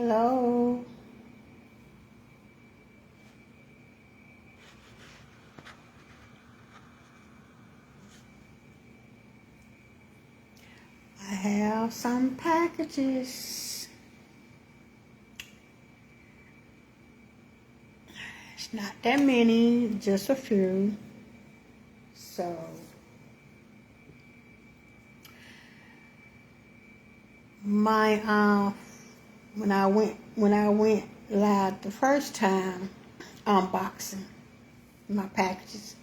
Hello. I have some packages. It's not that many, just a few. So my when I went live the first time unboxing my packages,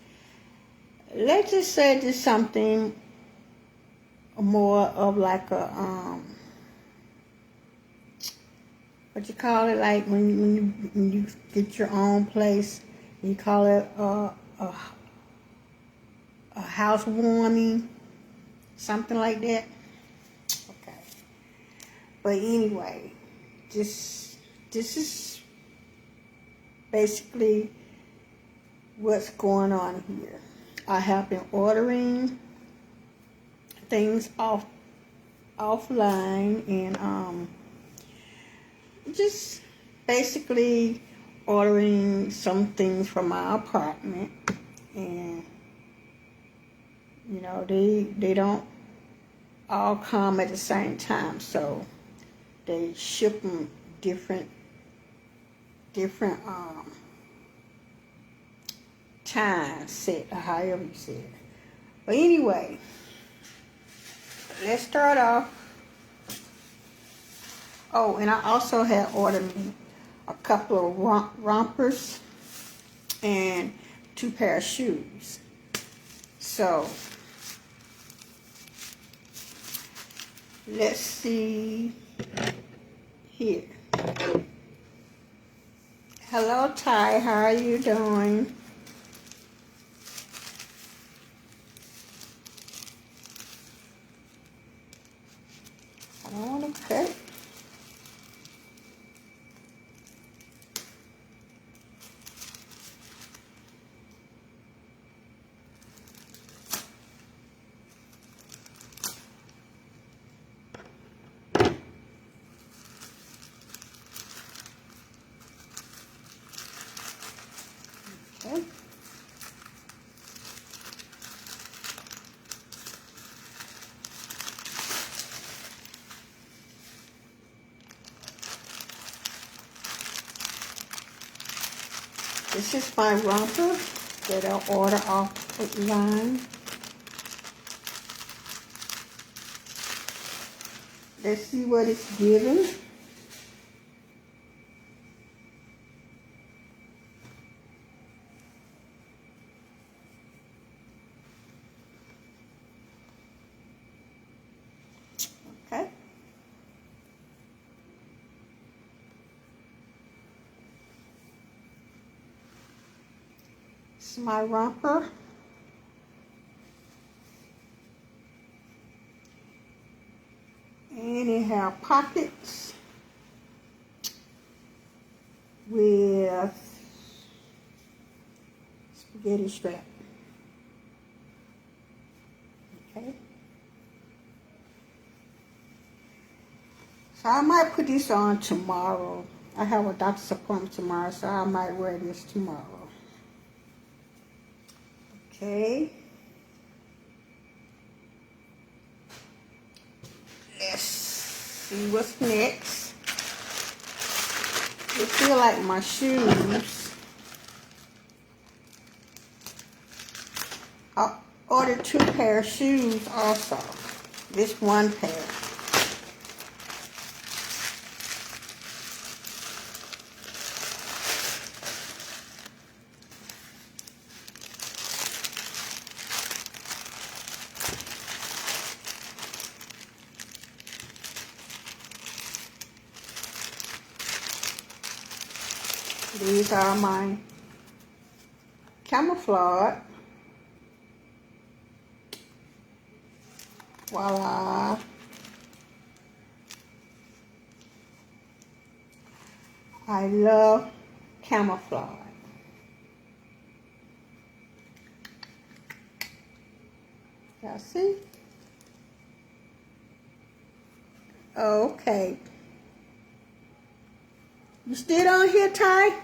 let's just say there's something more of like a what you call it, like when you get your own place, you call it a housewarming, something like that. Okay. But anyway, this is basically what's going on here. I have been ordering things offline and just basically ordering some things from my apartment, and they don't all come at the same time, so they ship them different time set, or however you say it. But anyway, let's start off. Oh, and I also had ordered me a couple of rompers and 2 pair of shoes. So let's see here. Hello, Ty. How are you doing? I don't want to cut. Okay. This is my romper that I order offline. Let's see what it's giving. Okay. This is my romper. And it has pockets with spaghetti strap. Okay. So I might put this on tomorrow. I have a doctor's appointment tomorrow, so I might wear this tomorrow. Okay. Let's see what's next. It feel like my shoes. I ordered 2 pair of shoes also. This 1 pair. These are my camouflage. Voila. I love camouflage. Y'all see? Okay. You still on here, Ty?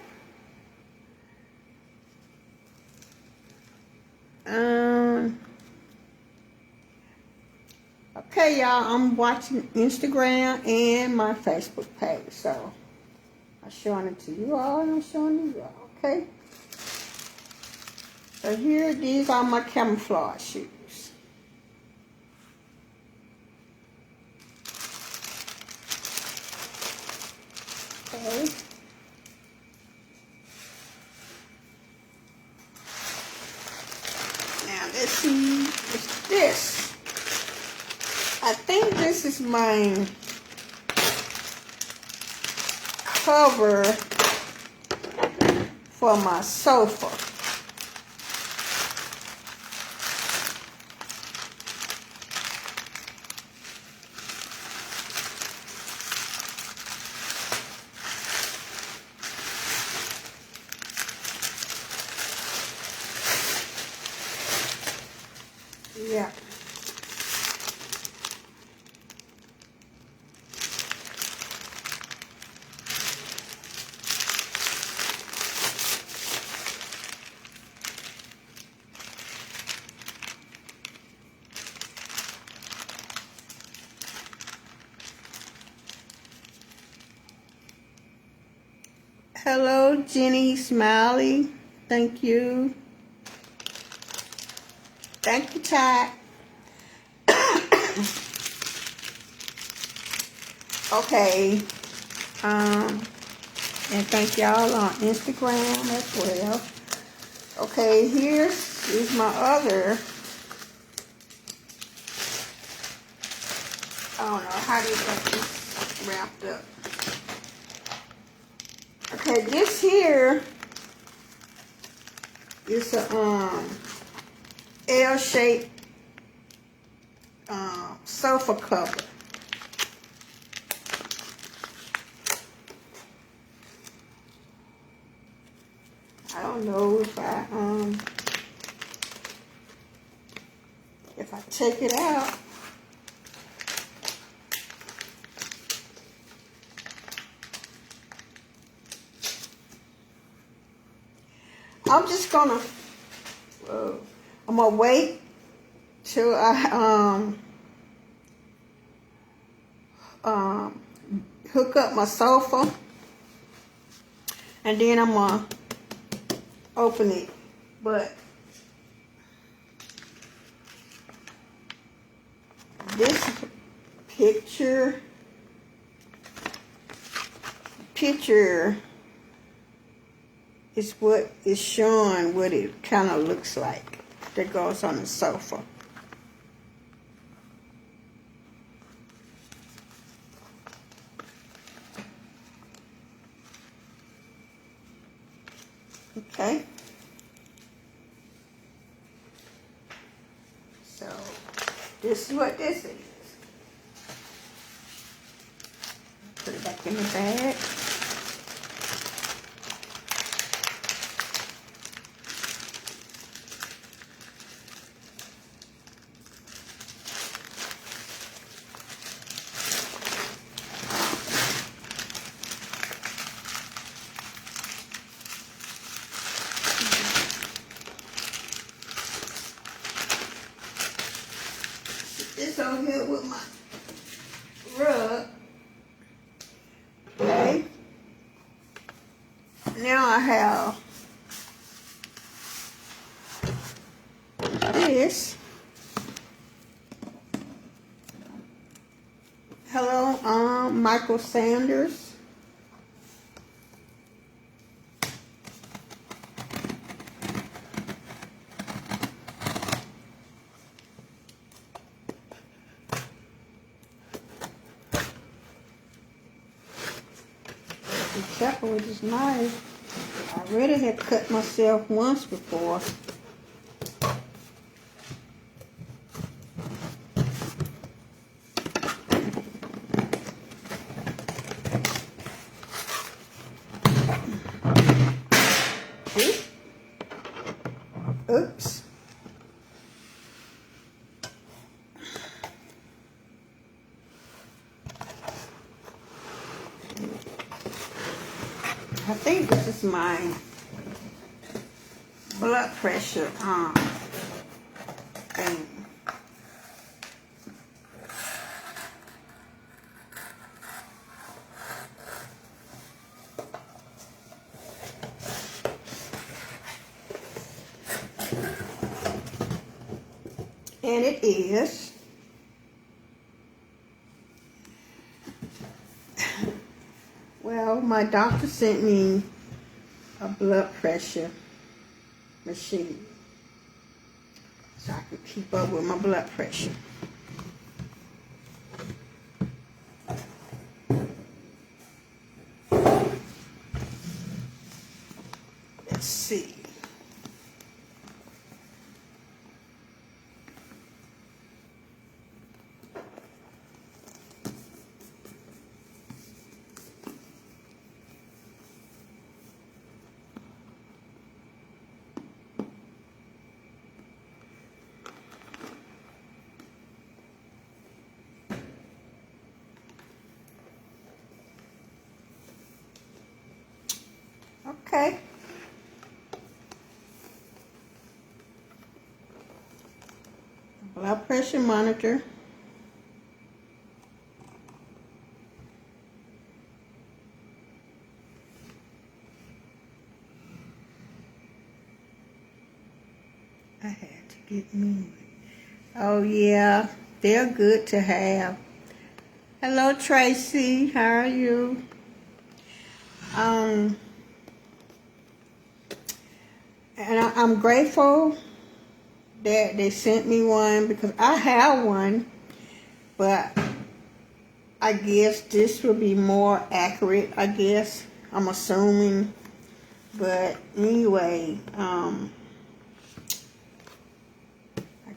Okay, y'all, I'm watching Instagram and my Facebook page, so I'm showing it to you all, and I'm showing it to you all, okay? So here, these are my camouflage shoes. Okay. Now, let's see, what's this? I think this is my cover for my sofa. Yeah. Hello, Jenny Smiley. Thank you. Thank you, Ty. Okay. And thank y'all on Instagram as well. Okay, here's my other. I don't know how they got this wrapped up. Okay, this here is a L-shaped sofa cover. I don't know if I take it out. I'm just gonna I'm gonna wait till I hook up my sofa, and then I'm gonna open it. But this picture is what is showing what it kind of looks like that goes on the sofa. Okay. So this is what this is. Put it back in the bag. This over here with my rug. Okay. Now I have this. Hello, Michael Sanders. Be careful with this knife. I already had cut myself once before. Oops. I think this is my blood pressure thing. And it is well, my doctor sent me a blood pressure machine so I can keep up with my blood pressure. Let's see. Okay. Blood pressure monitor. I had to get me. Oh yeah, they're good to have. Hello Tracy, how are you? And I'm grateful that they sent me one because I have one, but I guess this will be more accurate, I guess. I'm assuming. But anyway, I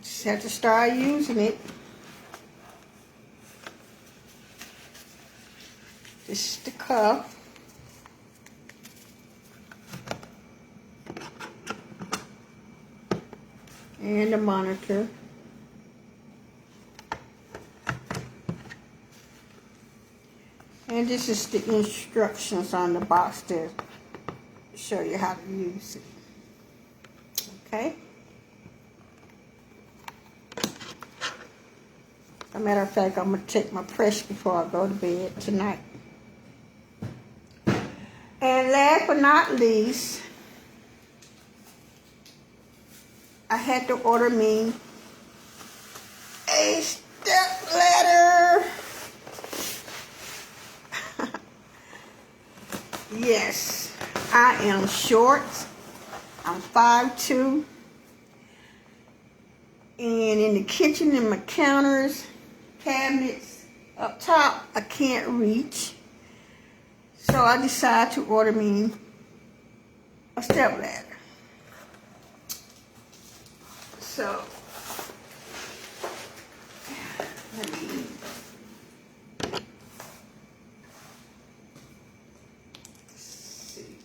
just have to start using it. This is the cuff. And the monitor. And this is the instructions on the box to show you how to use it. Okay? As a matter of fact, I'm going to take my pressure before I go to bed tonight. And last but not least, I had to order me a step ladder. Yes, I am short. I'm 5'2". And in the kitchen, in my counters, cabinets up top, I can't reach. So I decided to order me a step ladder. So, let me see.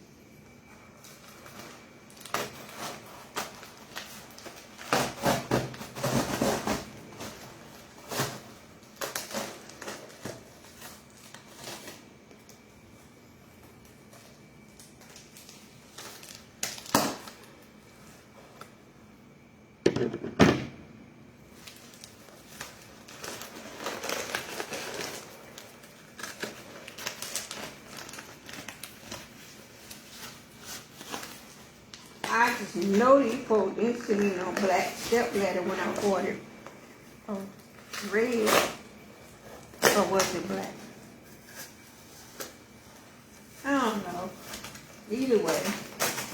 I just know these folks didn't see no black step ladder when I ordered. Oh, red. Or was it black? I don't know. Either way,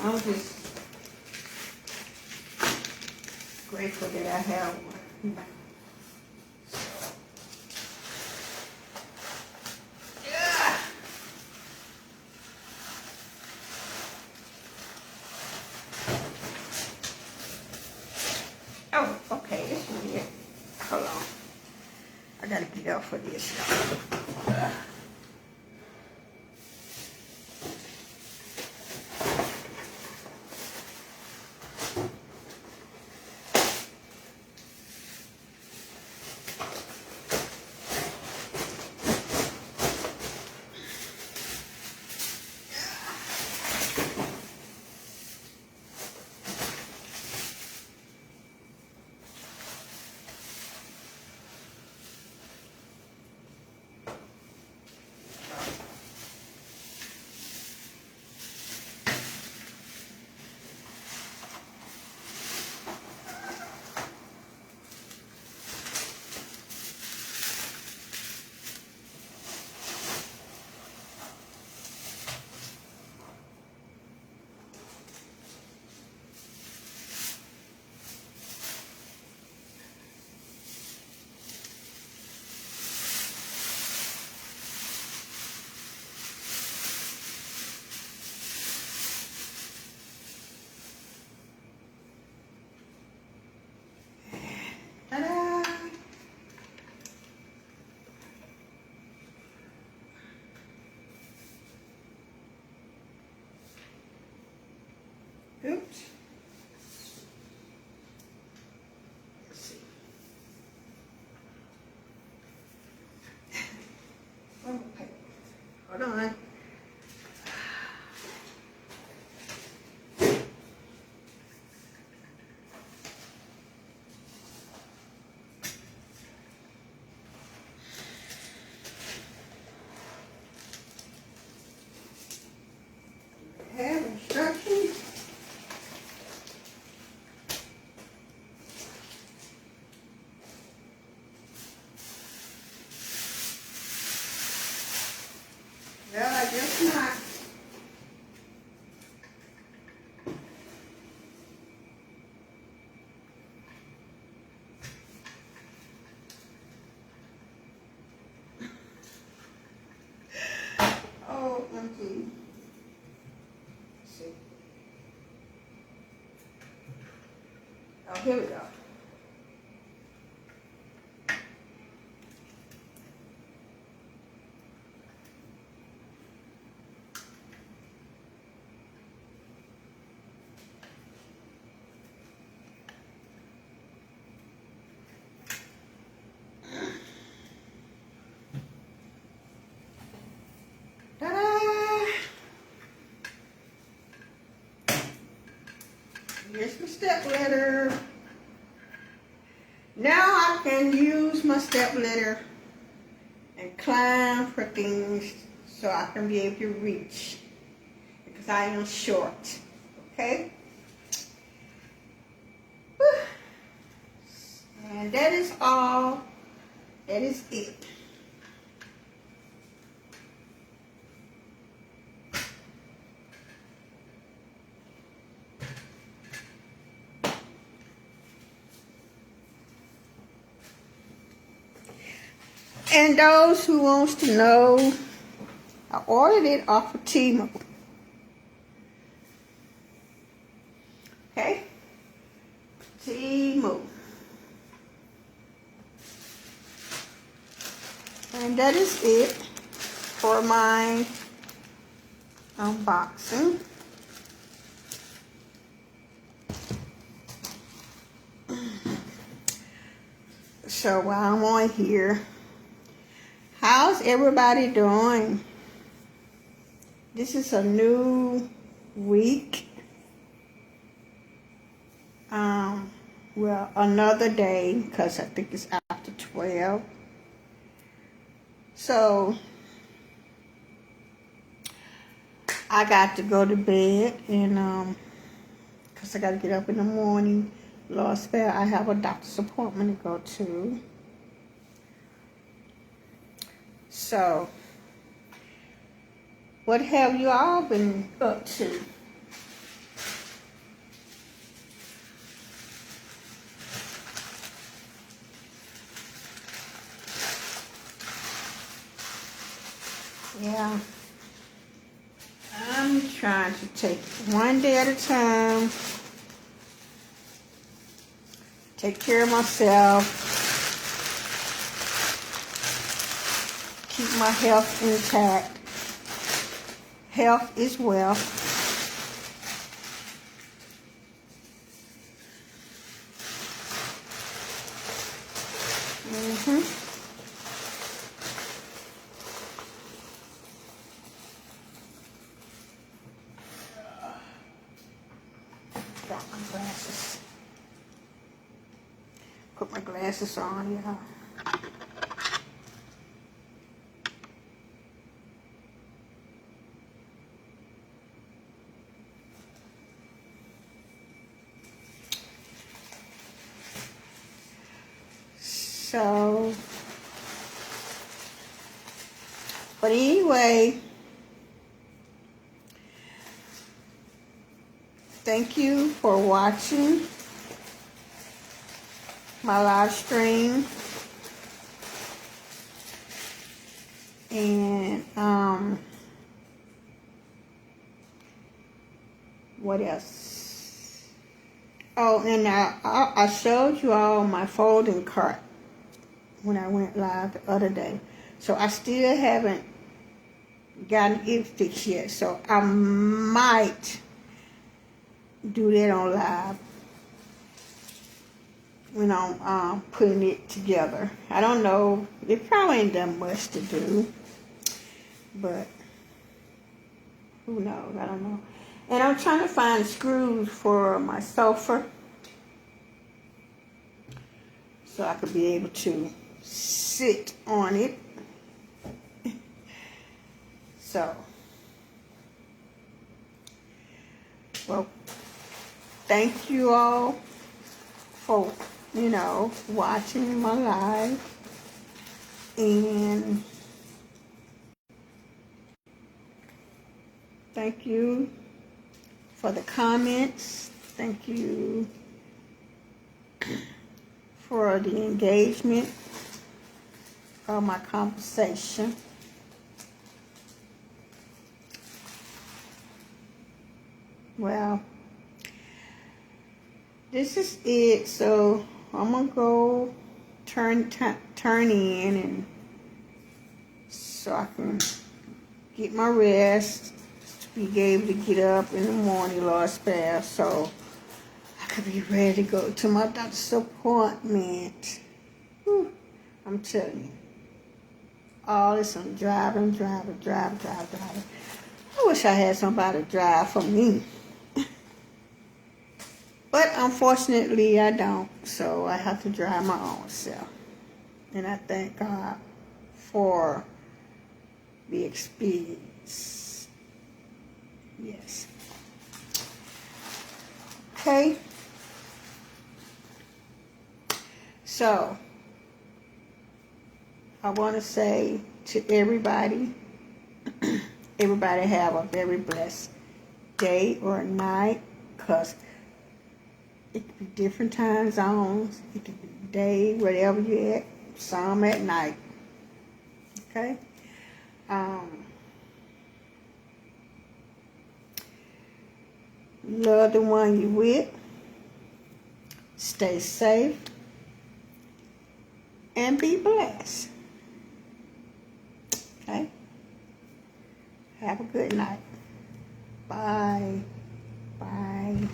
I'm just grateful that I have one. Yeah. Oh, okay, this one here. Hold on. I gotta get up for this. Hold on. Have instructions. Well, I guess not. Oh, empty. Let's see. Oh, here we go. Ta-da! Here's my step ladder. Now I can use my step ladder and climb for things so I can be able to reach because I am short. Okay? Whew. And that is all. That is it. And those who wants to know, I ordered it off of Temu. Okay? Temu. And that is it for my unboxing. So while I'm on here, how's everybody doing? This is a new week. Well, another day, because I think it's after 12. So, I got to go to bed, and, because I got to get up in the morning. Lord spare, I have a doctor's appointment to go to. So, what have you all been up to? Yeah, I'm trying to take it one day at a time, take care of myself, keep my health intact. Health is wealth. Got my glasses. Put my glasses on, yeah. So, but anyway, thank you for watching my live stream. And what else? Oh, and I showed you all my folding cart when I went live the other day. So I still haven't gotten it fixed yet. So I might do that on live when I'm putting it together. I don't know. It probably ain't that much to do. But Who knows? I don't know. And I'm trying to find screws for my sofa so I could be able to sit on it. So, well, thank you all for, watching my live. And thank you for the comments. Thank you for the engagement of my conversation. Well, this is it. So I'm gonna go turn in, and so I can get my rest to be able to get up in the morning, Lord spare, so I could be ready to go to my doctor's appointment. Whew, I'm telling you, all this I'm driving. I wish I had somebody to drive for me. But unfortunately, I don't. So I have to drive my own self. And I thank God for the experience. Yes. Okay. So, I want to say to everybody, everybody have a very blessed day or night, because it could be different time zones. It could be day, wherever you're at. Some at night. Okay? Love the one you with. Stay safe. And be blessed. Okay? Have a good night. Bye. Bye.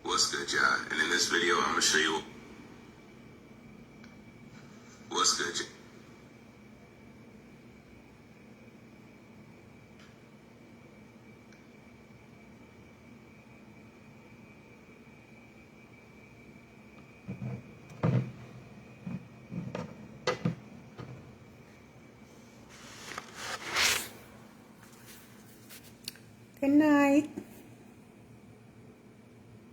What's good, y'all? And in this video, I'm gonna show you what's good. Good night.